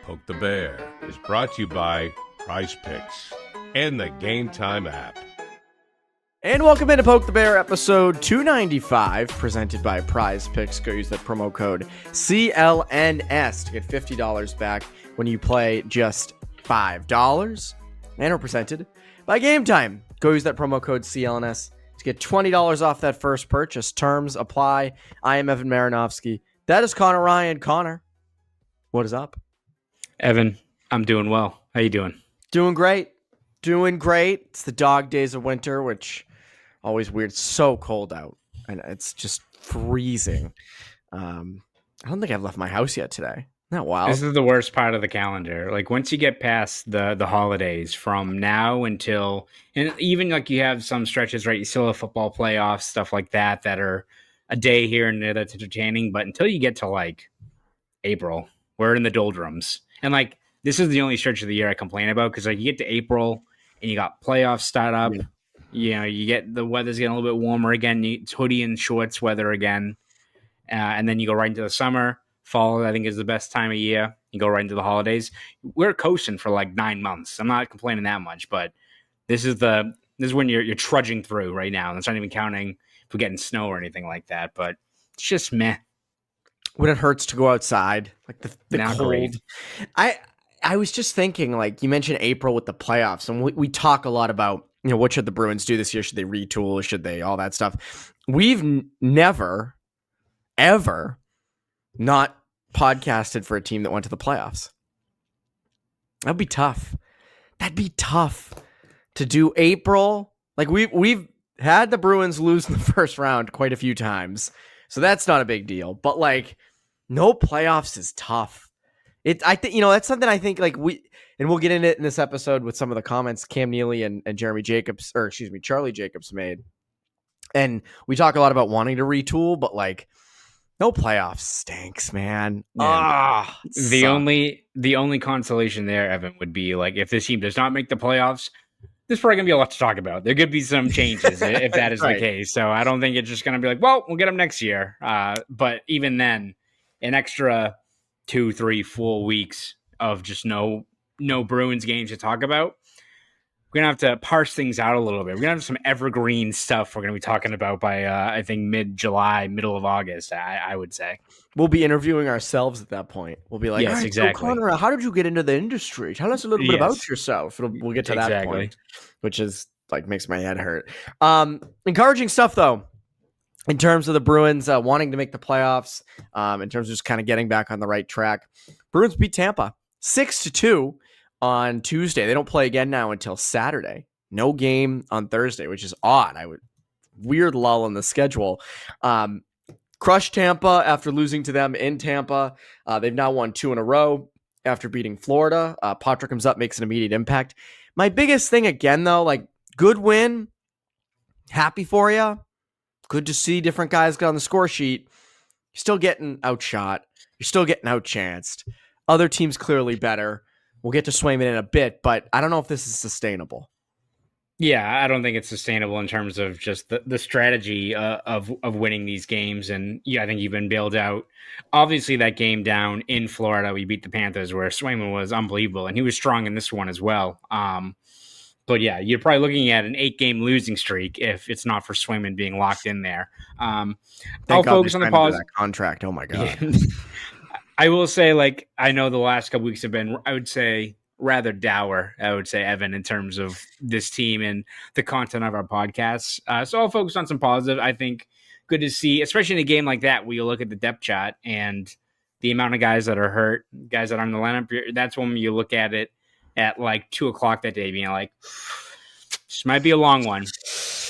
Poke the Bear is brought to you by PrizePicks and the Gametime app. And welcome into Poke the Bear episode 295, presented by PrizePicks. Go use that promo code CLNS to get $50 back when you play just $5. And we're presented by Gametime. Go use that promo code CLNS to get $20 off that first purchase. Terms apply. I am Evan Marinofsky. That is Conor Ryan. Connor, what is up? Evan, I'm doing well. How you doing? Doing great. Doing great. It's the dog days of winter, which always weird. It's so cold out, and it's just freezing. I don't think I've left my house yet today. Isn't that wild? This is the worst part of the calendar. Like once you get past the holidays from now until, and even like you have some stretches, right? You still have football playoffs, stuff like that are a day here and there that's entertaining. But until you get to like April, we're in the doldrums. And like this is the only stretch of the year I complain about because like you get to April and you got playoffs start up. Yeah. You know, you get the weather's getting a little bit warmer again. It's hoodie and shorts weather again, and then you go right into the summer. Fall, I think, is the best time of year. You go right into the holidays. We're coasting for like 9 months. I'm not complaining that much, but this is when you're trudging through right now. And it's not even counting if we're getting snow or anything like that. But it's just meh. When it hurts to go outside, like the Not cold. great. I was just thinking, like you mentioned April with the playoffs, and we talk a lot about, you know, what should the Bruins do this year? Should they retool? Should they all that stuff? We've never, ever not podcasted for a team that went to the playoffs. That'd be tough. That'd be tough to do April. Like we've had the Bruins lose in the first round quite a few times. So that's not a big deal, but like no playoffs is tough. I think, you know, that's something I think like we'll get into it in this episode with some of the comments Cam Neely and Charlie Jacobs made. And we talk a lot about wanting to retool, but like no playoffs stinks, man. Yeah. The only consolation there, Evan, would be like if this team does not make the playoffs, there's probably going to be a lot to talk about. There could be some changes if that is right. The case. So I don't think it's just going to be like, well, we'll get them next year. But even then, an extra 2, 3, 4 weeks of just no Bruins games to talk about. We're going to have to parse things out a little bit. We're going to have some evergreen stuff we're going to be talking about by, I think, mid-July, middle of August, I would say. We'll be interviewing ourselves at that point. We'll be like, yes, right, exactly. So Conor, how did you get into the industry? Tell us a little bit about yourself. We'll get to that point, which is like makes my head hurt. Encouraging stuff, though, in terms of the Bruins wanting to make the playoffs, in terms of just kind of getting back on the right track. Bruins beat Tampa 6-2 on Tuesday. They don't play again now until Saturday. No game on Thursday, which is odd. Weird lull in the schedule. Crushed Tampa after losing to them in Tampa. They've now won 2 in a row after beating Florida. Poitras comes up, makes an immediate impact. My biggest thing again, though, like good win. Happy for you. Good to see different guys get on the score sheet. You're still getting outshot. You're still getting outchanced. Other teams clearly better. We'll get to Swayman in a bit, but I don't know if this is sustainable. Yeah, I don't think it's sustainable in terms of just the strategy of winning these games. And yeah, I think you've been bailed out. Obviously, that game down in Florida, we beat the Panthers where Swayman was unbelievable, and he was strong in this one as well. But yeah, you're probably looking at an 8-game losing streak if it's not for Swayman being locked in there. I'll focus on the pause. That contract. Oh my God. Yeah. I will say, like, I know the last couple weeks have been, I would say, rather dour, Evan, in terms of this team and the content of our podcasts. So I'll focus on some positive. I think good to see, especially in a game like that, where you look at the depth chart and the amount of guys that are hurt, guys that are in the lineup. That's when you look at it at like 2:00 that day, being like, this might be a long one.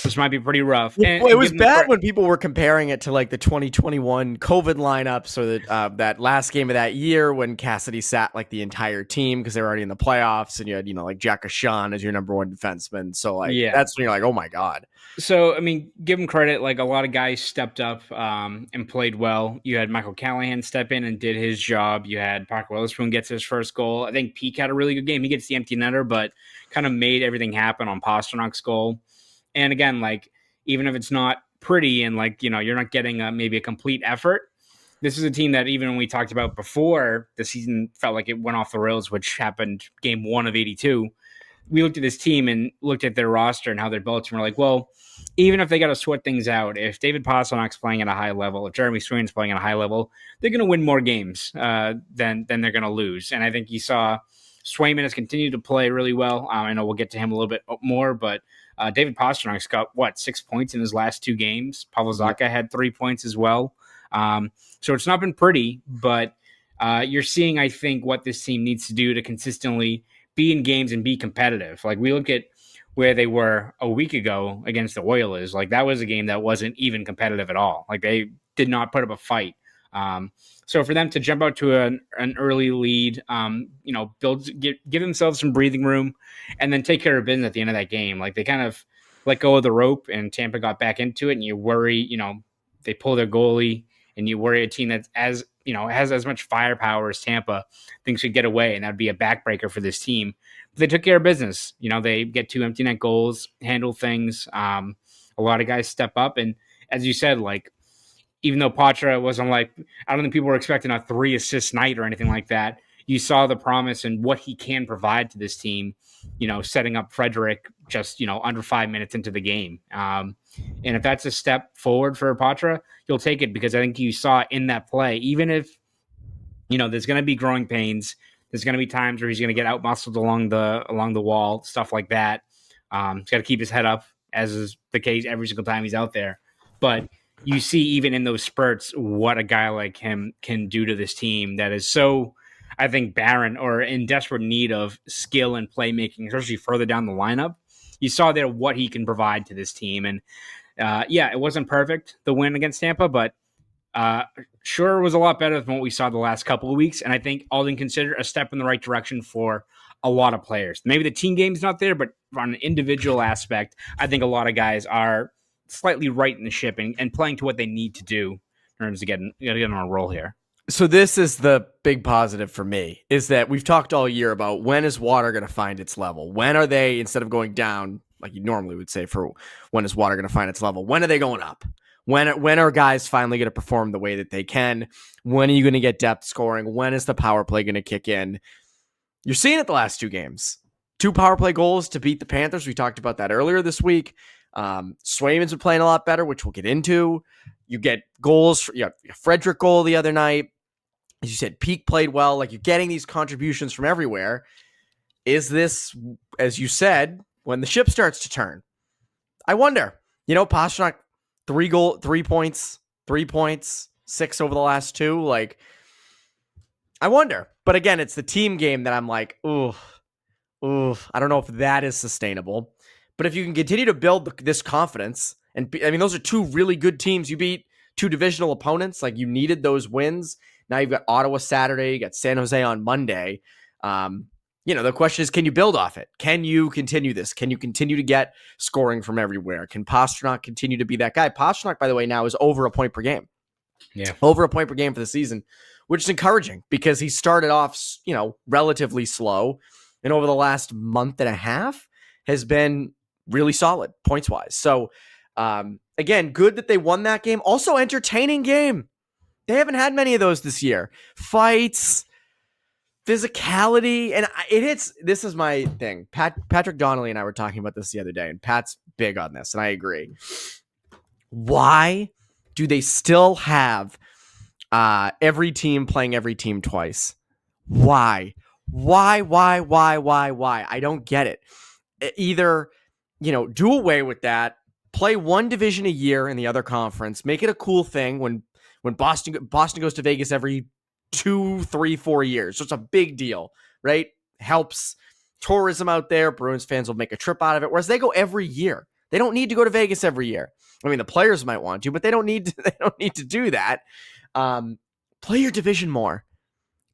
This might be pretty rough. And it was bad when people were comparing it to like the 2021 COVID lineups or that last game of that year when Cassidy sat like the entire team because they were already in the playoffs and you had, you know, like Jack Ashan as your number one defenseman. So like, that's when you're like, oh my God. So, I mean, give him credit. Like a lot of guys stepped up and played well. You had Michael Callahan step in and did his job. You had Parker Witherspoon gets his first goal. I think Peake had a really good game. He gets the empty netter, but kind of made everything happen on Pasternak's goal. And again, like, even if it's not pretty and like, you know, you're not getting maybe a complete effort, this is a team that even when we talked about before the season felt like it went off the rails, which happened game 1 of 82. We looked at this team and looked at their roster and how they're built, and we're like, well, even if they got to sort things out, if David Pastrnak's playing at a high level, if Jeremy Swayman's playing at a high level, they're going to win more games than they're going to lose. And I think you saw Swayman has continued to play really well. I know we'll get to him a little bit more, but David Pastrnak's got, 6 points in his last 2 games. Pavel Zacha had 3 points as well. So it's not been pretty, but you're seeing, I think, what this team needs to do to consistently be in games and be competitive. Like, we look at where they were a week ago against the Oilers. Like, that was a game that wasn't even competitive at all. Like, they did not put up a fight. So for them to jump out to an early lead, give themselves some breathing room, and then take care of business at the end of that game. Like, they kind of let go of the rope, and Tampa got back into it, and you worry, they pull their goalie, and you worry a team that's has as much firepower as Tampa thinks should get away, and that'd be a backbreaker for this team. But they took care of business. They get 2 empty net goals, handle things. A lot of guys step up, and as you said, like, even though Poitras wasn't I don't think people were expecting a 3-assist night or anything like that. You saw the promise and what he can provide to this team, setting up Frederic just, under 5 minutes into the game. And if that's a step forward for Poitras, you'll take it, because I think you saw in that play, even if, there's going to be growing pains, there's going to be times where he's going to get out-muscled along the wall, stuff like that. He's got to keep his head up, as is the case every single time he's out there. But you see, even in those spurts, what a guy like him can do to this team that is so, I think, barren or in desperate need of skill and playmaking, especially further down the lineup. You saw there what he can provide to this team. And it wasn't perfect, the win against Tampa, but sure was a lot better than what we saw the last couple of weeks. And I think, all things considered, a step in the right direction for a lot of players. Maybe the team game's not there, but on an individual aspect, I think a lot of guys are slightly right in the ship and playing to what they need to do in order to get on a roll here. So this is the big positive for me, is that we've talked all year about when is water going to find its level? When are they, instead of going down, like you normally would say for when is water going to find its level, when are they going up? When are guys finally going to perform the way that they can? When are you going to get depth scoring? When is the power play going to kick in? You're seeing it the last 2 games. 2 power play goals to beat the Panthers. We talked about that earlier this week. Swayman's been playing a lot better, which we'll get into. You get goals. You got a Frederic goal the other night. As you said, Peak played well. Like, you're getting these contributions from everywhere. Is this, as you said, when the ship starts to turn? I wonder. Pastrnak, 3 points, 6 over the last 2. Like, I wonder. But again, it's the team game that I'm like, ooh, I don't know if that is sustainable. But if you can continue to build this confidence, and those are 2 really good teams. You beat 2 divisional opponents. Like, you needed those wins. Now you've got Ottawa Saturday, you got San Jose on Monday. The question is, can you build off it? Can you continue this? Can you continue to get scoring from everywhere? Can Pastrnak continue to be that guy? Pastrnak, by the way, now is over a point per game. Yeah. Over a point per game for the season, which is encouraging, because he started off, relatively slow, and over the last month and a half has been really solid points wise. So again, good that they won that game. Also entertaining game. They haven't had many of those this year. Fights, physicality, and this is my thing. Patrick Donnelly and I were talking about this the other day, and Pat's big on this, and I agree. Why do they still have every team playing every team twice? Why? I don't get it. Either, do away with that, play one division a year in the other conference, make it a cool thing when Boston goes to Vegas every 2, 3, 4 years. So it's a big deal, right? Helps tourism out there. Bruins fans will make a trip out of it, whereas they go every year. They don't need to go to Vegas every year. The players might want to, but they don't need to do that. Play your division more.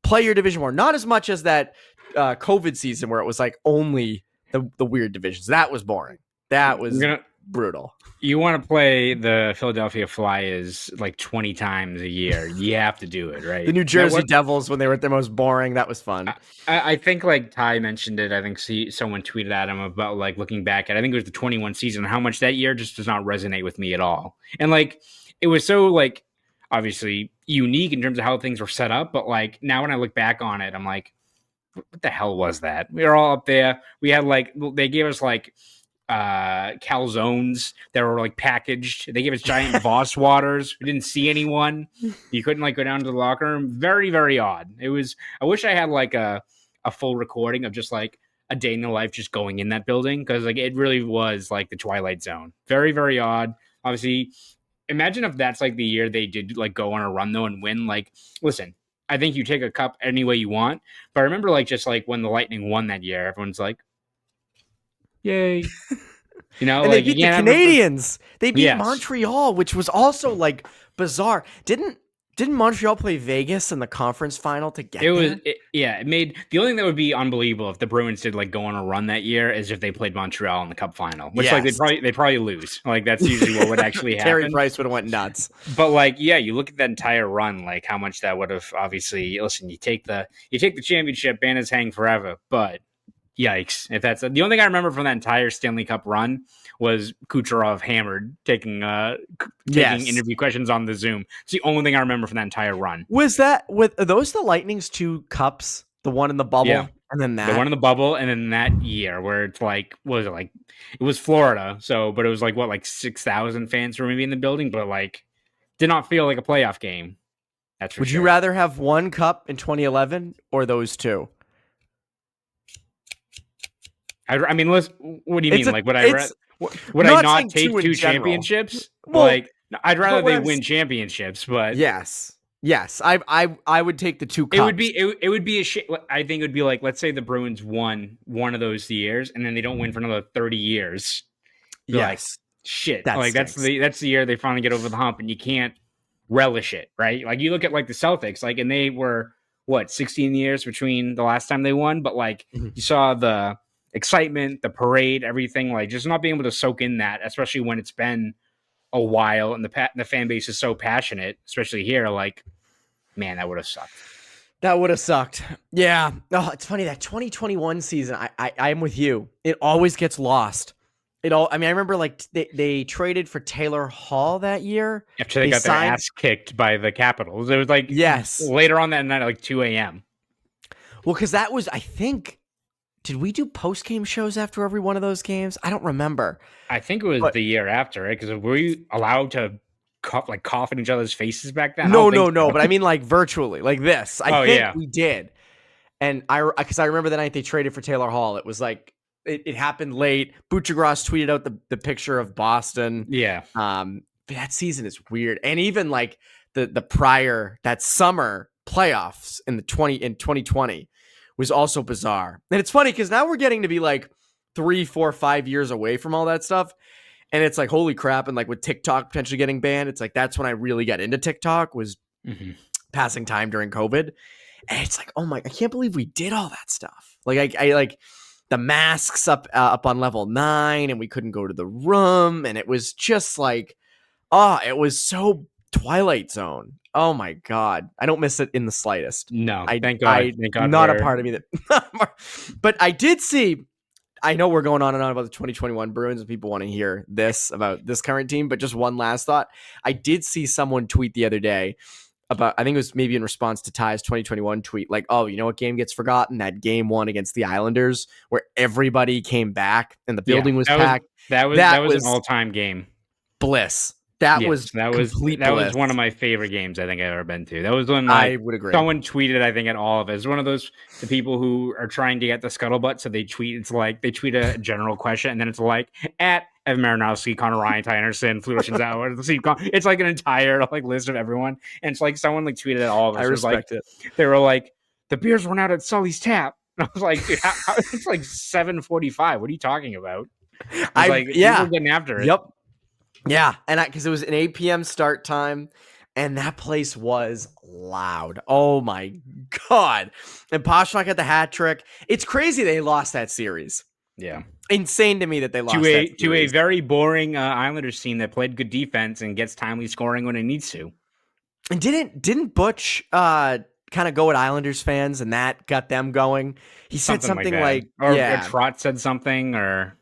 Not as much as that COVID season where it was like only the weird divisions. That was boring. That was brutal. You want to play the Philadelphia Flyers like 20 times a year. You have to do it, right? The New Jersey Devils, when they were at their most boring, that was fun. I think like Ty mentioned it. I think someone tweeted at him about like looking back at, I think it was the 21 season, how much that year just does not resonate with me at all. And like, it was so like, obviously unique in terms of how things were set up. But like now when I look back on it, I'm like, what the hell was that? We were all up there. We had like, they gave us like calzones that were like packaged. They gave us giant Voss waters. We didn't see anyone. You couldn't like go down to the locker room. Very, very odd. It was, I wish I had like a full recording of just like a day in the life just going in that building, because like it really was like the Twilight Zone. Very, very odd. Obviously, imagine if that's like the year they did like go on a run though and win. Like, listen, I think you take a cup any way you want. But I remember like just like when the Lightning won that year, everyone's like, yay. You know, and like, they beat the Canadians. They beat Montreal, which was also like bizarre. Didn't Montreal play Vegas in the conference final to get there? It made the only thing that would be unbelievable if the Bruins did like go on a run that year is if they played Montreal in the Cup final, which like they probably lose. Like that's usually what would actually happen. Carey Price would have went nuts. But like, yeah, you look at that entire run, like how much that would have obviously. Listen, you take the championship, banners hang forever, but. Yikes! If that's the only thing I remember from that entire Stanley Cup run was Kucherov hammered taking interview questions on the Zoom. It's the only thing I remember from that entire run. Are those the Lightning's 2 cups? The one in the bubble, and then that the one in the bubble, and then that year where it's like, what was it like? It was Florida, but it was like what, like 6,000 fans were maybe in the building, but like did not feel like a playoff game. That's for sure. Would you rather have 1 cup in 2011 or those 2? I mean, what do you mean? Like, would I not take 2 championships? Well, like, I'd rather they win championships, but yes, I would take the 2 cups. It would be a shit. I think it would be like, let's say the Bruins won one of those years, and then they don't win for another 30 years. Yes, like, shit. Like that's the year they finally get over the hump, and you can't relish it, right? Like you look at like the Celtics, like, and they were 16 years between the last time they won, but like you saw the excitement, the parade, everything, like just not being able to soak in that, especially when it's been a while and the fan base is so passionate, especially here. Like, man, that would have sucked. That would have sucked. Yeah. Oh, it's funny that 2021 season. I am with you. It always gets lost. I remember like they traded for Taylor Hall that year after they got their ass kicked by the Capitals. It was like later on that night, like 2 a.m. Well, because that was, I think. Did we do post-game shows after every one of those games? I don't remember. I think it was the year after, right? Because were we allowed to cough in each other's faces back then? No. But I mean, like virtually, like this. I think we did. And because I remember the night they traded for Taylor Hall, it was like it happened late. Buchagras tweeted out the picture of Boston. Yeah. But that season is weird, and even like the prior that summer playoffs in 2020. Was also bizarre. And it's funny because now we're getting to be like 3, 4, 5 years away from all that stuff. And it's like, holy crap. And like with TikTok potentially getting banned, it's like, that's when I really got into TikTok was passing time during COVID. And it's like, oh my, I can't believe we did all that stuff. Like I like the masks up on level 9 and we couldn't go to the room. And it was just like, it was so Twilight Zone. Oh my God. I don't miss it in the slightest. No, thank God. Thank God not a part of me that, but I did see, I know we're going on and on about the 2021 Bruins and people want to hear this about this current team, but just one last thought. I did see someone tweet the other day about, I think it was maybe in response to Ty's 2021 tweet, like, oh, you know what game gets forgotten? That game 1 against the Islanders where everybody came back and the building was packed. That was an all-time game. Bliss. That was one of my favorite games I think I've ever been to. That was when I would agree. Someone tweeted, I think, at all of it. It's one of those the people who are trying to get the scuttlebutt, so they tweet. It's like they tweet a general question, and then it's like at Evan Marinofsky, Conor Ryan, Ty Anderson, Fleur Shinzawa. It's like an entire like list of everyone, and it's like someone like tweeted at all of us. I respect it. They were like, the beers run out at Sully's Tap. And I was like, dude, it's like 7:45. What are you talking about? People getting after it. Yep. Yeah, and because it was an 8 p.m. start time, and that place was loud. Oh my God! And Pastrnak got the hat trick. It's crazy they lost that series. Yeah, insane to me that they lost to a very boring Islanders team that played good defense and gets timely scoring when it needs to. And didn't Butch kind of go at Islanders fans, and that got them going? He said something like or Trotz said something, or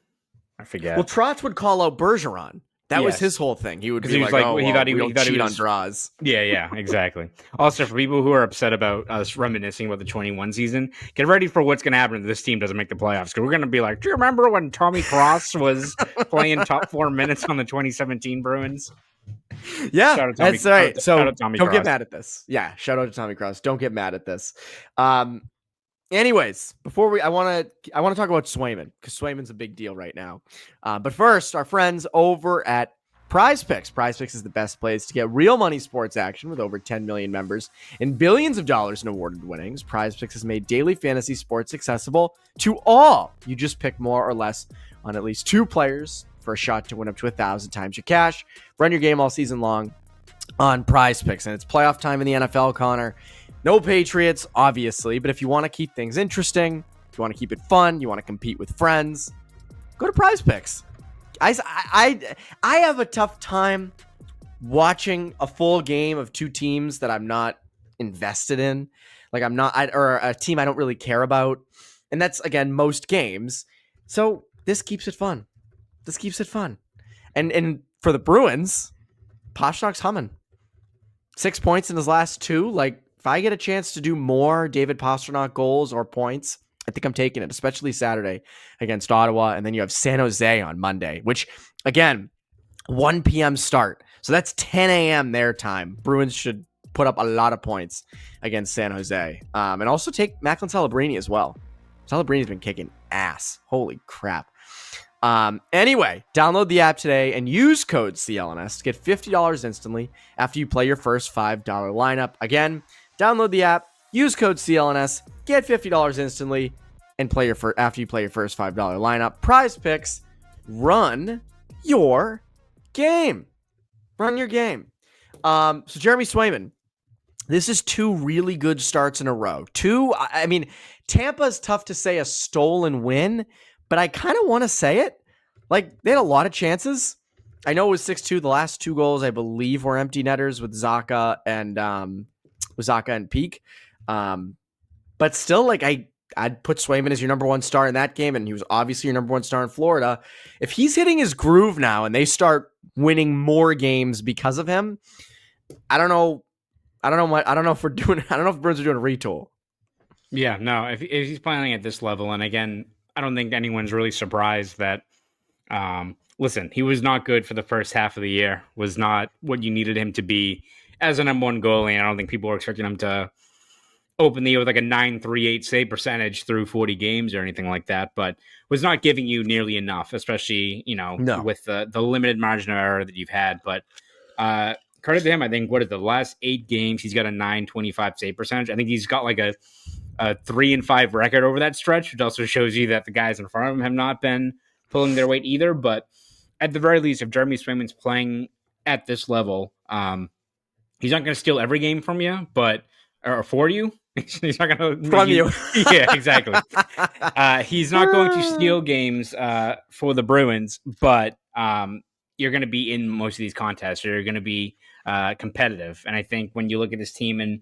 I forget. Well, Trotz would call out Bergeron. That was his whole thing. He would be like, "Oh, he thought he cheat on draws." Yeah, exactly. Also, for people who are upset about us reminiscing about the 21 season, get ready for what's going to happen if this team doesn't make the playoffs. Because we're going to be like, "Do you remember when Tommy Cross was playing top 4 minutes on the 2017 Bruins?" Yeah, that's right. So don't get mad at this. Yeah, shout out to Tommy Cross. Don't get mad at this. Anyways, before I want to talk about Swayman, because Swayman's a big deal right now. But first, our friends over at PrizePicks. PrizePicks is the best place to get real money sports action with over 10 million members and billions of dollars in awarded winnings. PrizePicks has made daily fantasy sports accessible to all. You just pick more or less on at least 2 players for a shot to win up to 1,000 times your cash. Run your game all season long on PrizePicks, and it's playoff time in the NFL, Connor. No Patriots, obviously, but if you want to keep things interesting, you want to keep it fun, you want to compete with friends, go to PrizePicks. I have a tough time watching a full game of 2 teams that I'm not invested in, like or a team I don't really care about, and that's again most games. So this keeps it fun. And for the Bruins, Pastrnak's humming. 6 points in his last 2, like. If I get a chance to do more David Pastrnak goals or points, I think I'm taking it, especially Saturday against Ottawa. And then you have San Jose on Monday, which, again, 1 p.m. start. So that's 10 a.m. their time. Bruins should put up a lot of points against San Jose. And also take Macklin Celebrini as well. Celebrini's been kicking ass. Holy crap. Anyway, download the app today and use code CLNS to get $50 instantly after you play your first $5 lineup. Again, download the app, use code CLNS, get $50 instantly, and play after you play your first $5 lineup. PrizePicks, run your game. Run your game. So Jeremy Swayman, this is 2 really good starts in a row. Tampa's tough to say a stolen win, but I kind of want to say it. Like, they had a lot of chances. I know it was 6-2. The last 2 goals, I believe, were empty netters with Zacha and Peak. But still, like, I'd put Swayman as your number 1 star in that game, and he was obviously your number 1 star in Florida. If he's hitting his groove now and they start winning more games because of him, I don't know if Bruins are doing a retool. Yeah, no, if he's playing at this level, and again, I don't think anyone's really surprised that, listen, he was not good for the first half of the year, was not what you needed him to be as a number 1 goalie. And I don't think people were expecting him to open the year with like a .938 save percentage through 40 games or anything like that, but was not giving you nearly enough, especially, with the limited margin of error that you've had. But credit to him, I think, the last 8 games, he's got a .925 save percentage. I think he's got like a 3-5 record over that stretch, which also shows you that the guys in front of him have not been pulling their weight either. But at the very least, if Jeremy Swayman's playing at this level, he's not going to steal every game from you, or for you. He's not going to from you. Yeah, exactly. He's not going to steal games for the Bruins, but you're going to be in most of these contests. You're going to be competitive, and I think when you look at this team and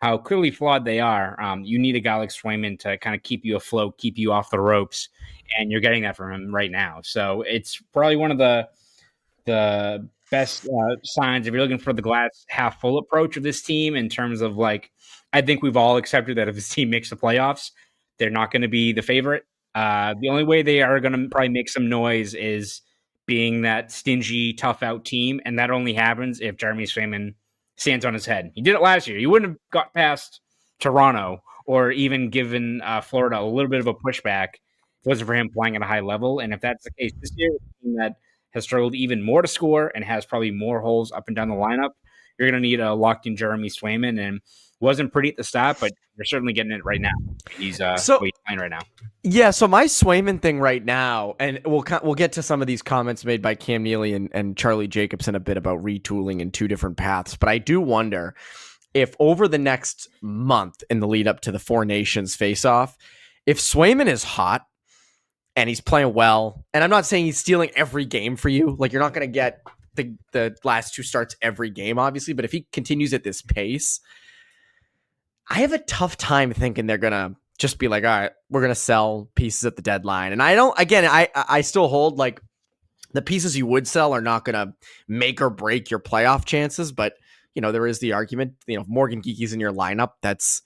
how clearly flawed they are, you need a guy like Swayman to kind of keep you afloat, keep you off the ropes, and you're getting that from him right now. So it's probably one of the best signs if you're looking for the glass half full approach of this team in terms of, like, I think we've all accepted that if this team makes the playoffs, they're not going to be the favorite. The only way they are going to probably make some noise is being that stingy, tough out team, and that only happens if Jeremy Swayman stands on his head. He did it last year. He wouldn't have got past Toronto or even given Florida a little bit of a pushback if it wasn't for him playing at a high level. And if that's the case this year, with a team that has struggled even more to score and has probably more holes up and down the lineup, you're going to need a locked-in Jeremy Swayman. And wasn't pretty at the start, but you're certainly getting it right now. He's playing right now. Yeah, so my Swayman thing right now, and we'll get to some of these comments made by Cam Neely and Charlie Jacobs in a bit about retooling in 2 different paths, but I do wonder if over the next month in the lead up to the 4 Nations face-off, if Swayman is hot and he's playing well, and I'm not saying he's stealing every game for you, like you're not going to get the last 2 starts every game, obviously, but if he continues at this pace, I have a tough time thinking they're going to just be like, all right, we're going to sell pieces at the deadline. And I still hold, like, the pieces you would sell are not going to make or break your playoff chances. But, there is the argument, if Morgan Geeky's in your lineup, that's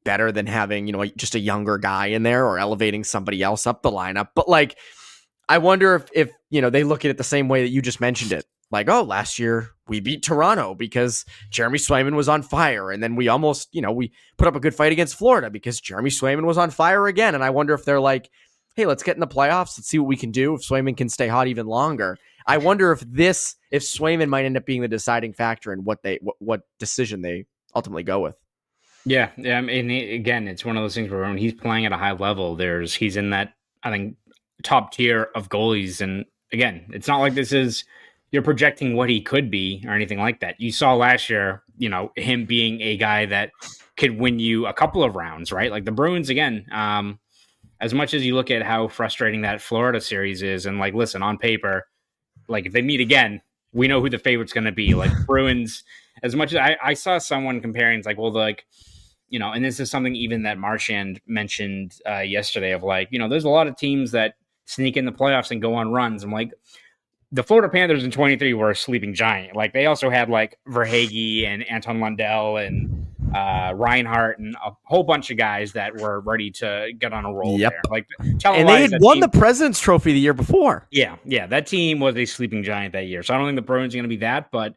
better than having, just a younger guy in there or elevating somebody else up the lineup. But like, I wonder if they look at it the same way that you just mentioned it. Like, oh, last year we beat Toronto because Jeremy Swayman was on fire. And then we almost, we put up a good fight against Florida because Jeremy Swayman was on fire again. And I wonder if they're like, hey, let's get in the playoffs. Let's see what we can do if Swayman can stay hot even longer. I wonder if Swayman might end up being the deciding factor in what decision they ultimately go with. Yeah. I mean, again, it's one of those things where when he's playing at a high level, he's in that, I think, top tier of goalies. And again, it's not like you're projecting what he could be or anything like that. You saw last year, him being a guy that could win you a couple of rounds, right? Like the Bruins, again, as much as you look at how frustrating that Florida series is, and like, listen, on paper, like if they meet again, we know who the favorite's going to be. Like Bruins, as much as I saw someone comparing, it's like, well, like, and this is something even that Marchand mentioned yesterday of like, there's a lot of teams that sneak in the playoffs and go on runs. I'm like, the Florida Panthers in 23 were a sleeping giant. Like they also had like Verhaeghe and Anton Lundell and Reinhart and a whole bunch of guys that were ready to get on a roll. Yep. There. Like, and they had won the President's Trophy the year before. Yeah. That team was a sleeping giant that year. So I don't think the Bruins are going to be that. But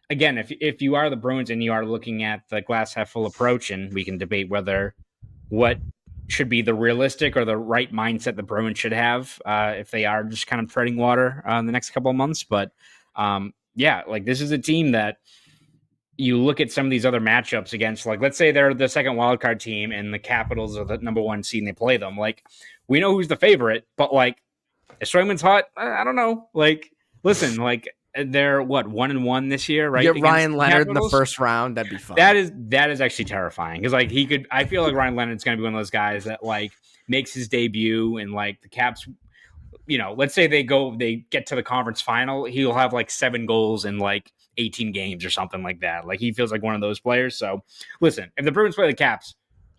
again, if you are the Bruins and you are looking at the glass half full approach, and we can debate what should be the realistic or the right mindset the Bruins should have if they are just kind of treading water in the next couple of months. But like this is a team that you look at some of these other matchups against, like, let's say they're the second wildcard team and the Capitals are the number one seed and they play them. Like, we know who's the favorite, but like, if Swayman's hot, I don't know. Like, listen, like, they're 1-1 this year, right? Get Ryan Leonard in the first round. That'd be fun. That is actually terrifying because like I feel like Ryan Leonard's going to be one of those guys that like makes his debut and like the Caps, let's say they get to the conference final, he'll have like 7 goals in like 18 games or something like that. Like he feels like one of those players. So listen, if the Bruins play the Caps,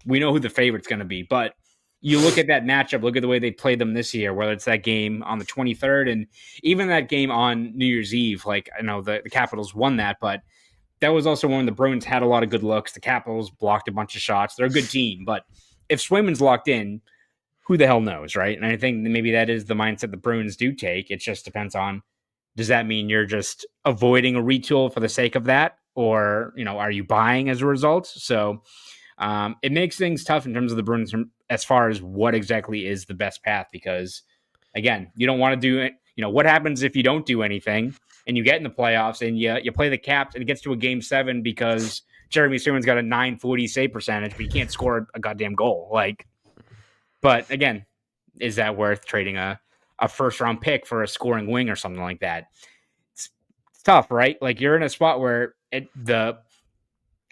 we know who the favorite's going to be, but you look at that matchup, look at the way they played them this year, whether it's that game on the 23rd and even that game on New Year's Eve. Like, I know the Capitals won that, but that was also when the Bruins had a lot of good looks. The Capitals blocked a bunch of shots. They're a good team, but if Swayman's locked in, who the hell knows, right? And I think maybe that is the mindset the Bruins do take. It just depends on, does that mean you're just avoiding a retool for the sake of that? Or, are you buying as a result? So it makes things tough in terms of the Bruins as far as what exactly is the best path, because again, you don't want to do it. What happens if you don't do anything and you get in the playoffs and you play the Caps and it gets to a game 7 because Jeremy Swayman's got a .940 save percentage, but he can't score a goddamn goal. Like, but again, is that worth trading a first round pick for a scoring wing or something like that? It's tough, right? Like you're in a spot where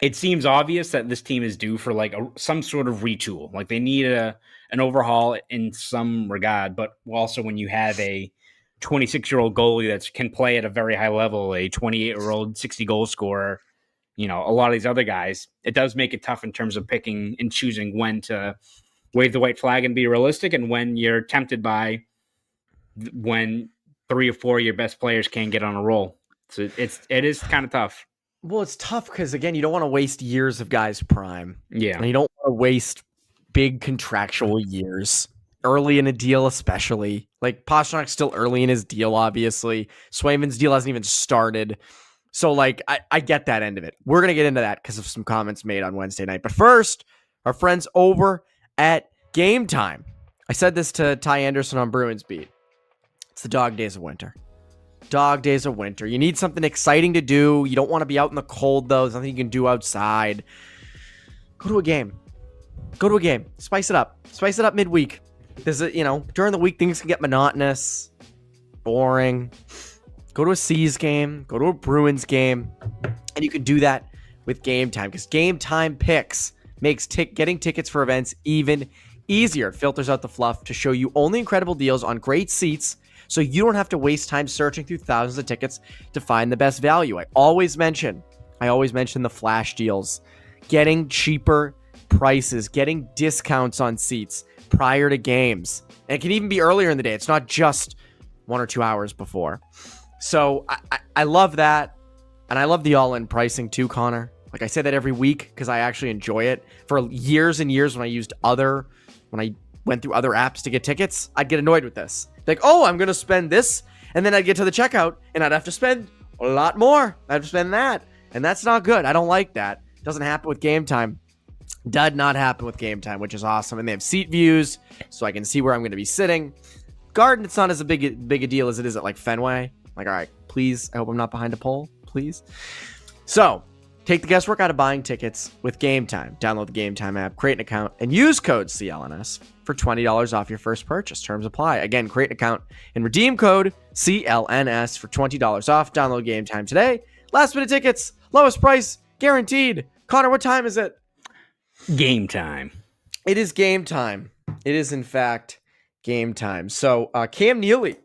it seems obvious that this team is due for like some sort of retool. Like they need an overhaul in some regard, but also when you have a 26-year-old goalie that can play at a very high level, a 28-year-old 60 goal scorer, a lot of these other guys, it does make it tough in terms of picking and choosing when to wave the white flag and be realistic, and when you're tempted by when 3 or 4 of your best players can't get on a roll. So it is kind of tough. Well, it's tough because, again, you don't want to waste years of guys' prime. Yeah. And you don't want to waste big contractual years early in a deal, especially. Like, Pasternak's still early in his deal, obviously. Swayman's deal hasn't even started. So, like, I get that end of it. We're going to get into that because of some comments made on Wednesday night. But first, our friends over at Gametime. I said this to Ty Anderson on Bruins Beat. It's the dog days of winter. Dog days of winter. You need something exciting to do. You don't want to be out in the cold, though. There's nothing you can do outside. Go to a game. Go to a game. Spice it up. Spice it up midweek. There's during the week, things can get monotonous, boring. Go to a C's game. Go to a Bruins game. And you can do that with Gametime, because Gametime Picks makes getting tickets for events even easier. It filters out the fluff to show you only incredible deals on great seats, so you don't have to waste time searching through thousands of tickets to find the best value. I always mention the flash deals, getting cheaper prices, getting discounts on seats prior to games. And it can even be earlier in the day. It's not just 1 or 2 hours before. So I love that. And I love the all-in pricing too, Connor. Like I say that every week because I actually enjoy it. For years and years when I went through other apps to get tickets, I'd get annoyed with this. Like, oh, I'm going to spend this. And then I'd get to the checkout and I'd have to spend a lot more. I'd have to spend that. And that's not good. I don't like that. It doesn't happen with Gametime. Did not happen with Gametime, which is awesome. And they have seat views, so I can see where I'm going to be sitting. Garden, it's not as big a deal as it is at like Fenway. Like, all right, please, I hope I'm not behind a pole, please. So, take the guesswork out of buying tickets with Gametime. Download the Gametime app, create an account, and use code CLNS for $20 off your first purchase. Terms apply. Again, create an account and redeem code CLNS for $20 off. Download Gametime today. Last minute tickets, lowest price, guaranteed. Connor, what time is it? Game time. It is game time. It is, in fact, game time. So, Cam Neely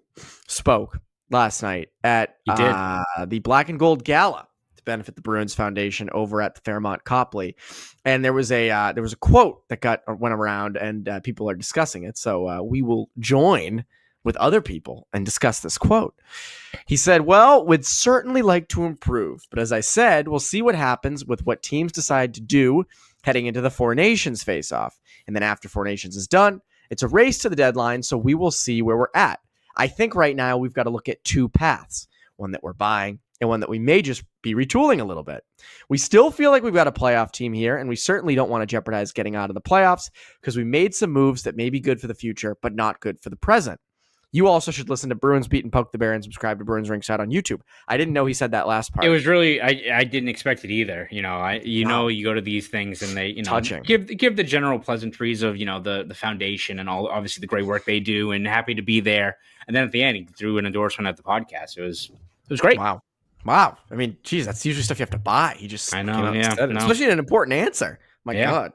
spoke last night at the Black and Gold Gala to benefit the Bruins Foundation over at the Fairmont Copley. And there was a quote that went around, and people are discussing it. So we will join with other people and discuss this quote. He said, well, we'd certainly like to improve. But as I said, we'll see what happens with what teams decide to do heading into the Four Nations face-off. And then after Four Nations is done, it's a race to the deadline, so we will see where we're at. I think right now we've got to look at two paths, one that we're buying and one that we may just be retooling a little bit. We still feel like we've got a playoff team here, and we certainly don't want to jeopardize getting out of the playoffs because we made some moves that may be good for the future, but not good for the present. You also should listen to Bruins Beat and Poke the Bear and subscribe to Bruins Ringside on YouTube. I didn't know he said that last part. It was really, I didn't expect it either. You go to these things and they, give the general pleasantries of, the foundation and all, obviously the great work they do, and happy to be there. And then at the end, he threw an endorsement at the podcast. It was great. Wow. I mean, geez, that's usually stuff you have to buy. He just, especially an important answer. My God.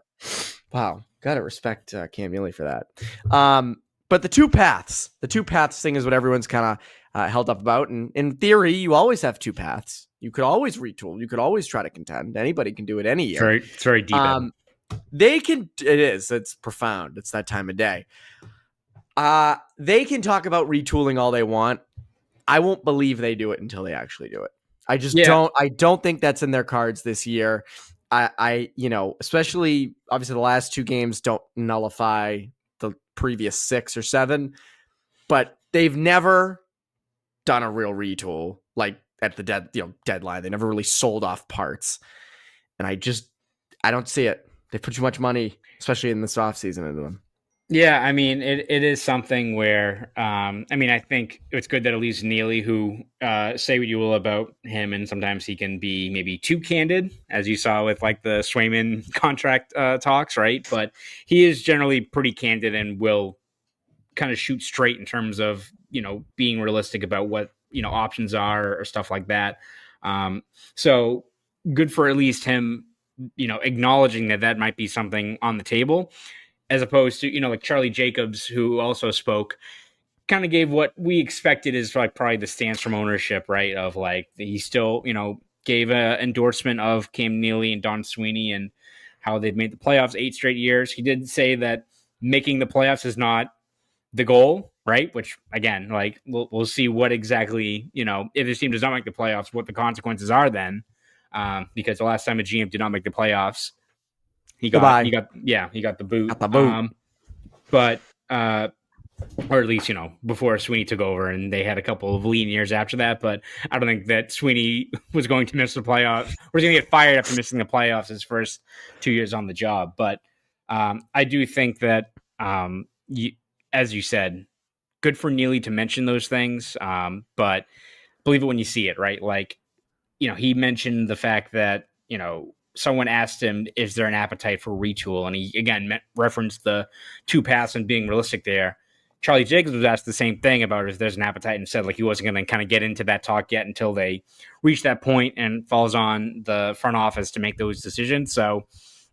Wow. Got to respect Cam Neely for that. But the two paths thing is what everyone's kind of held up about. And in theory, you always have two paths. You could always retool. You could always try to contend. Anybody can do it any year. It's very deep. They can. It is. It's profound. It's that time of day. They can talk about retooling all they want. I won't believe they do it until they actually do it. I just don't. I don't think that's in their cards this year. I especially obviously the last two games don't nullify the previous 6 or 7, but they've never done a real retool like at the deadline. They never really sold off parts, and I don't see it. They put too much money, especially in this offseason, into them. Yeah, I mean, it is something where, I think it's good that at least Neely, who say what you will about him, and sometimes he can be maybe too candid, as you saw with like the Swayman contract talks, right? But he is generally pretty candid and will kind of shoot straight in terms of, being realistic about what, options are or stuff like that. So good for at least him, acknowledging that might be something on the table. As opposed to, like Charlie Jacobs, who also spoke, kind of gave what we expected is like probably the stance from ownership, right? Of like, he still, gave an endorsement of Cam Neely and Don Sweeney and how they've made the playoffs 8 straight years. He did say that making the playoffs is not the goal, right? Which, again, like, we'll see what exactly, if this team does not make the playoffs, what the consequences are then. Because the last time a GM did not make the playoffs, he got the boot. Or at least, before Sweeney took over, and they had a couple of lean years after that. But I don't think that Sweeney was going to miss the playoffs. Or was going to get fired after missing the playoffs his first 2 years on the job. But I do think that, as you said, good for Neely to mention those things. But believe it when you see it, right? Like, he mentioned the fact that, someone asked him, is there an appetite for retool? And he, again, referenced the two paths and being realistic there. Charlie Jacobs was asked the same thing about if there's an appetite, and said like he wasn't going to kind of get into that talk yet until they reach that point, and falls on the front office to make those decisions. So a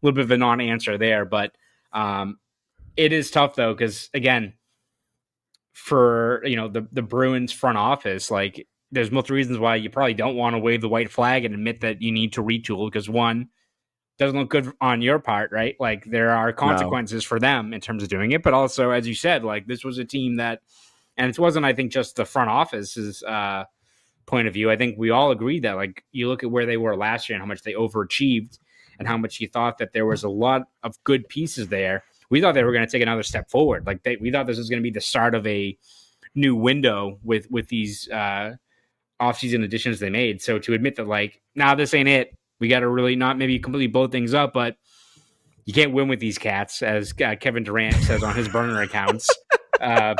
little bit of a non-answer there. But it is tough, though, because, again, for the Bruins front office, like, there's multiple reasons why you probably don't want to wave the white flag and admit that you need to retool, because one, doesn't look good on your part, right? Like, there are consequences for them in terms of doing it, but also, as you said, like, this was a team that And it wasn't, I think, just the front office's point of view. I think we all agreed that, like, you look at where they were last year and how much they overachieved and how much you thought that there was a lot of good pieces there. We thought they were going to take another step forward. Like, we thought this was going to be the start of a new window with these offseason additions they made. So to admit that, like, nah, this ain't it. We got to really not maybe completely blow things up, but you can't win with these cats, as Kevin Durant says on his burner accounts. If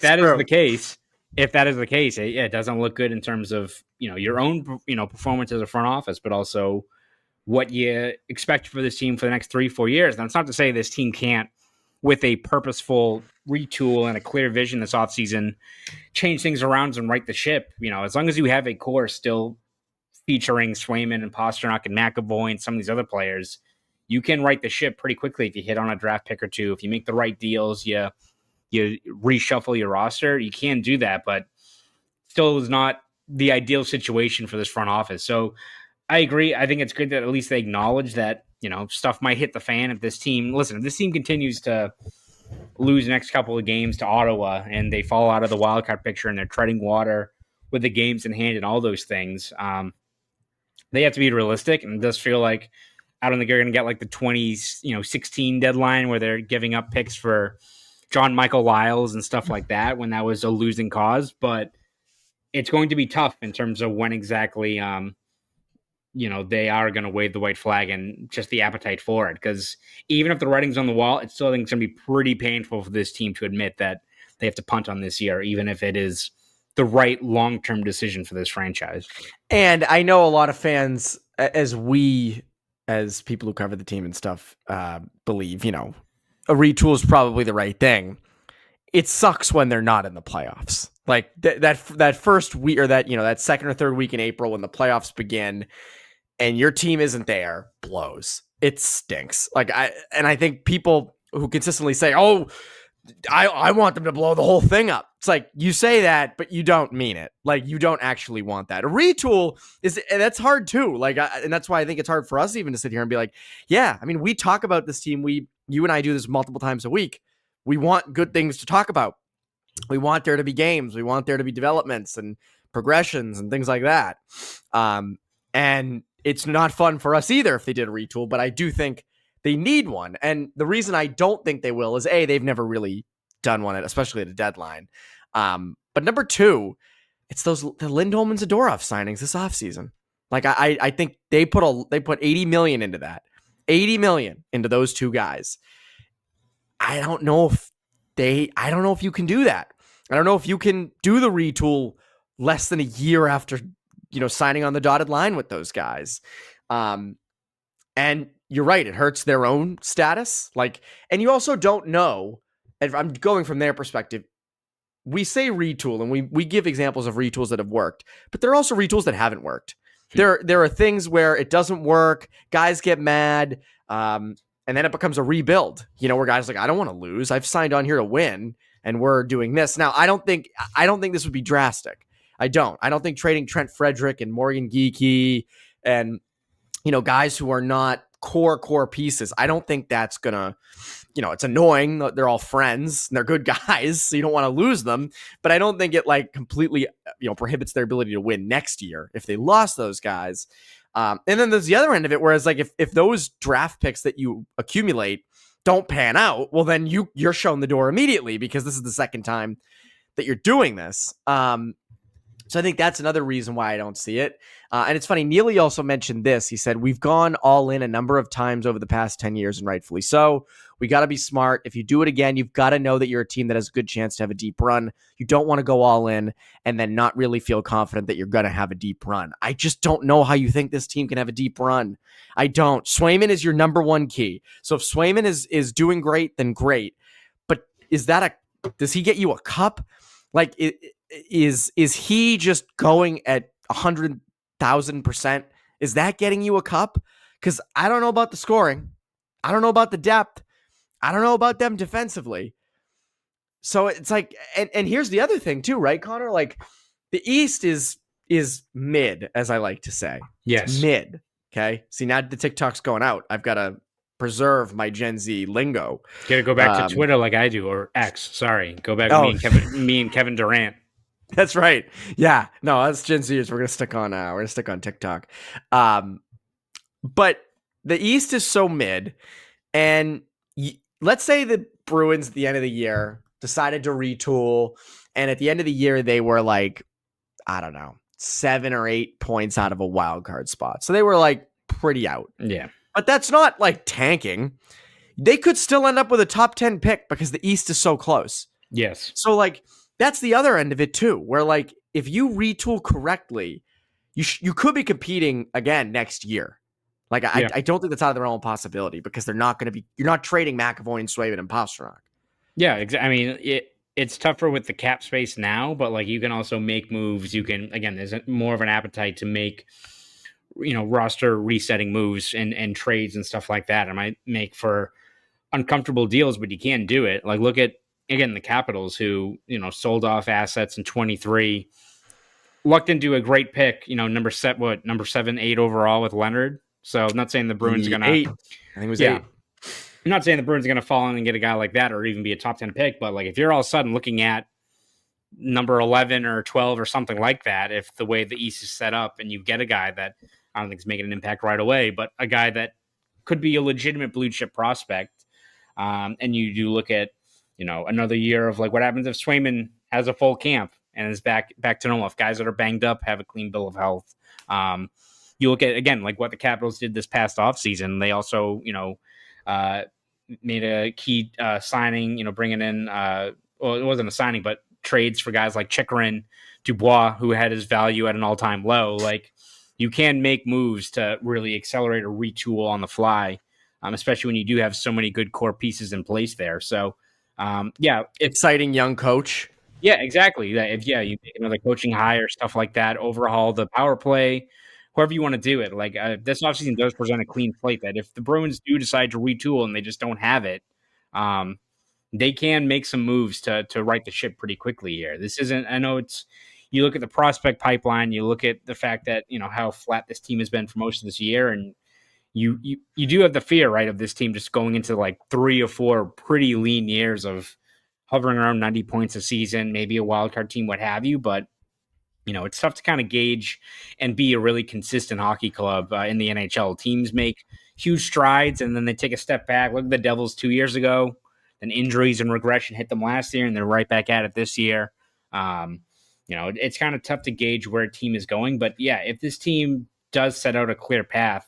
that is the case, it doesn't look good in terms of, your own, performance as a front office, but also what you expect for this team for the next 3-4 years. And it's not to say this team can't, with a purposeful retool and a clear vision this offseason, change things around and right the ship. As long as you have a core still featuring Swayman and Pasternak and McAvoy and some of these other players, you can right the ship pretty quickly if you hit on a draft pick or two. If you make the right deals, you reshuffle your roster, you can do that, but still is not the ideal situation for this front office. So I agree. I think it's good that at least they acknowledge that, stuff might hit the fan if this team continues to lose the next couple of games to Ottawa and they fall out of the wildcard picture and they're treading water with the games in hand and all those things. They have to be realistic, and it does feel like I don't think they're going to get like the 2016 deadline where they're giving up picks for John Michael Lyles and stuff like that when that was a losing cause. But it's going to be tough in terms of when exactly they are going to wave the white flag and just the appetite for it. Because even if the writing's on the wall, it's still, I think it's going to be pretty painful for this team to admit that they have to punt on this year, even if it is the right long-term decision for this franchise. And I know a lot of fans, as people who cover the team and stuff, believe, a retool is probably the right thing. It sucks when they're not in the playoffs. Like that first week, or that second or third week in April when the playoffs begin and your team isn't there, blows. It stinks. I think people who consistently say, "Oh, I want them to blow the whole thing up." It's like, you say that, but you don't mean it. Like, you don't actually want that. A retool that's hard too. And that's why I think it's hard for us even to sit here and be like, yeah, I mean, we talk about this team. You and I do this multiple times a week. We want good things to talk about. We want there to be games. We want there to be developments and progressions and things like that. And it's not fun for us either if they did a retool, but I do think they need one. And the reason I don't think they will is they've never really done one, especially at a deadline. But number two, it's the Lindholm and Zadorov signings this offseason. Like, I think they put $80 million into that. $80 million into those two guys. I don't know if you can do that. I don't know if you can do the retool less than a year after, signing on the dotted line with those guys. And you're right, it hurts their own status. And you also don't know, if I'm going from their perspective, we say retool and we give examples of retools that have worked, but there are also retools that haven't worked. There are things where it doesn't work, guys get mad, and then it becomes a rebuild, where guys are like, I don't want to lose. I've signed on here to win, and we're doing this. Now, I don't think this would be drastic. I don't think trading Trent Frederick and Morgan Geekie and, guys who are not core pieces, I don't think that's gonna, it's annoying. They're all friends and they're good guys, so you don't want to lose them. But I don't think it completely, prohibits their ability to win next year if they lost those guys. And then there's the other end of it, whereas if those draft picks that you accumulate don't pan out, well, then you're shown the door immediately because this is the second time that you're doing this. So I think that's another reason why I don't see it. And it's funny, Neely also mentioned this. He said, we've gone all in a number of times over the past 10 years, and rightfully so. We got to be smart. If you do it again, you've got to know that you're a team that has a good chance to have a deep run. You don't want to go all in and then not really feel confident that you're going to have a deep run. I just don't know how you think this team can have a deep run. I don't. Swayman is your number one key. So if Swayman is doing great, then great. But does he get you a cup? Is he just going at 100,000%? Is that getting you a cup? Because I don't know about the scoring. I don't know about the depth. I don't know about them defensively. So it's like, and here's the other thing too, right, Connor? The East is mid, as I like to say. Yes. It's mid. Okay. See, now the TikTok's going out. I've got to preserve my Gen Z lingo. Gotta go back to Twitter like I do, or X. Sorry, go back me and Kevin Durant. That's right. Yeah, no, as Gen Zers, we're gonna stick on TikTok. But the East is so mid, and let's say the Bruins at the end of the year decided to retool, and at the end of the year they were like, I don't know, 7 or 8 points out of a wild card spot, so they were like pretty out. Yeah, but that's not like tanking. They could still end up with a top 10 pick because the East is so close. Yes. So like that's the other end of it too, where like if you retool correctly, you could be competing again next year. Like I don't think that's out of the realm of possibility because they're not going to be. You're not trading McAvoy and Swayman and Pastrnak. Yeah, exactly. I mean, it's tougher with the cap space now, but like you can also make moves. You can there's more of an appetite to make roster resetting moves and trades and stuff like that. It might make for uncomfortable deals, but you can do it. Like look at again the Capitals who sold off assets in 23, lucked into a great pick. Number 7, 8 overall with Leonard. So I'm not saying the Bruins are gonna 8. I think it was 8. I'm not saying the Bruins are gonna fall in and get a guy like that or even be a top 10 pick, but like if you're all of a sudden looking at number 11 or 12 or something like that, if the way the East is set up and you get a guy that I don't think is making an impact right away, but a guy that could be a legitimate blue chip prospect, and you do look at another year of like what happens if Swayman has a full camp and is back to normal. If guys that are banged up have a clean bill of health. You look at, again, like what the Capitals did this past offseason. They also, made a key signing, bringing in, well, it wasn't a signing, but trades for guys like Chikrin, Dubois, who had his value at an all-time low. Like, you can make moves to really accelerate or retool on the fly, especially when you do have so many good core pieces in place there. So, exciting young coach. Yeah, exactly. If you make another coaching hire, stuff like that, overhaul the power play, however you want to do it. Like this offseason does present a clean slate that if the Bruins do decide to retool and they just don't have it, they can make some moves to right the ship pretty quickly here. This isn't, I know it's, you look at the prospect pipeline, you look at the fact that, how flat this team has been for most of this year. And you do have the fear, right, of this team just going into like 3 or 4 pretty lean years of hovering around 90 points a season, maybe a wild card team, what have you. But, it's tough to kind of gauge and be a really consistent hockey club in the NHL. Teams make huge strides and then they take a step back. Look at the Devils 2 years ago. Then injuries and regression hit them last year and they're right back at it this year. It's kind of tough to gauge where a team is going. But yeah, if this team does set out a clear path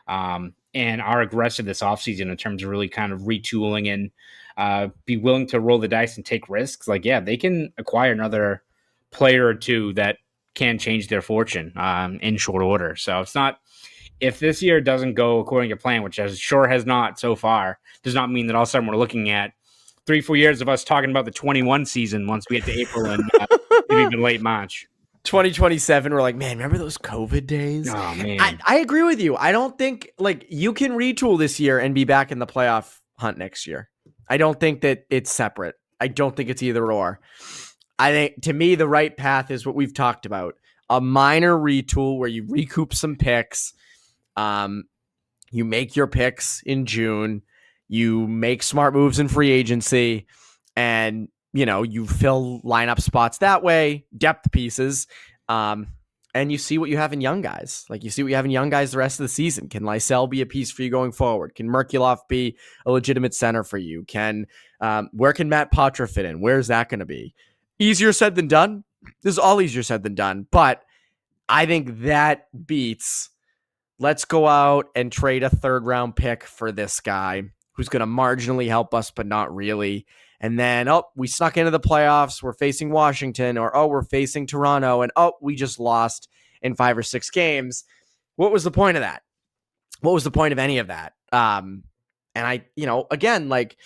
and are aggressive this offseason in terms of really kind of retooling and be willing to roll the dice and take risks, like, yeah, they can acquire another player or two that can change their fortune in short order. So it's not, if this year doesn't go according to plan, which as sure has not so far, does not mean that all of a sudden we're looking at 3-4 years of us talking about the 21 season once we get to April and maybe even late March. 2027, we're like, man, remember those COVID days? Oh, man. I agree with you. I don't think, like, you can retool this year and be back in the playoff hunt next year. I don't think that it's separate. I don't think it's either or. I think, to me, the right path is what we've talked about. A minor retool where you recoup some picks. You make your picks in June. You make smart moves in free agency. And, you fill lineup spots that way, depth pieces. And you see what you have in young guys. Like, you see what you have in young guys the rest of the season. Can Lysell be a piece for you going forward? Can Merkulov be a legitimate center for you? Where can Matt Poitras fit in? Where's that going to be? Easier said than done. This is all easier said than done. But I think that beats, let's go out and trade a 3rd round pick for this guy who's going to marginally help us, but not really. And then, we snuck into the playoffs. We're facing Washington, or, we're facing Toronto, and, we just lost in 5 or 6 games. What was the point of that? What was the point of any of that? And I, again, like,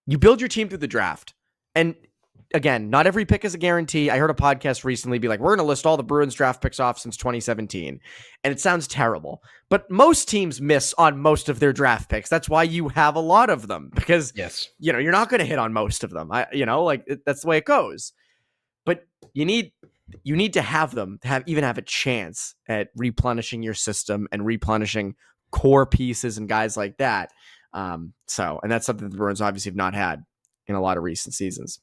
you build your team through the draft. And again, not every pick is a guarantee. I heard a podcast recently be like, we're going to list all the Bruins draft picks off since 2017. And it sounds terrible. But most teams miss on most of their draft picks. That's why you have a lot of them. Because, yes, you're not going to hit on most of them. That's the way it goes. But you need to have them to even have a chance at replenishing your system and replenishing core pieces and guys like that. And that's something the Bruins obviously have not had in a lot of recent seasons.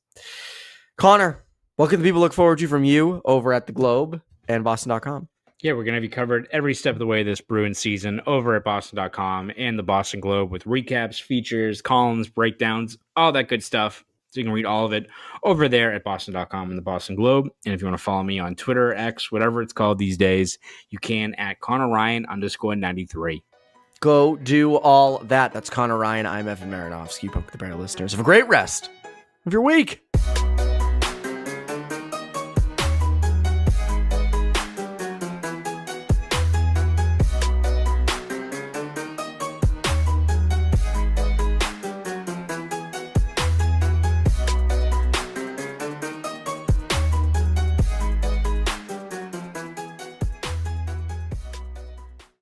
Connor, what can the people look forward to from you over at the Globe and Boston.com? Yeah, we're going to be covered every step of the way this Bruins season over at Boston.com and the Boston Globe with recaps, features, columns, breakdowns, all that good stuff. So you can read all of it over there at Boston.com and the Boston Globe. And if you want to follow me on Twitter, X, whatever it's called these days, you can at Conor Ryan _93. Go do all that. That's Conor Ryan. I'm Evan Marinofsky. Poke the Bear listeners. Have a great rest of your week.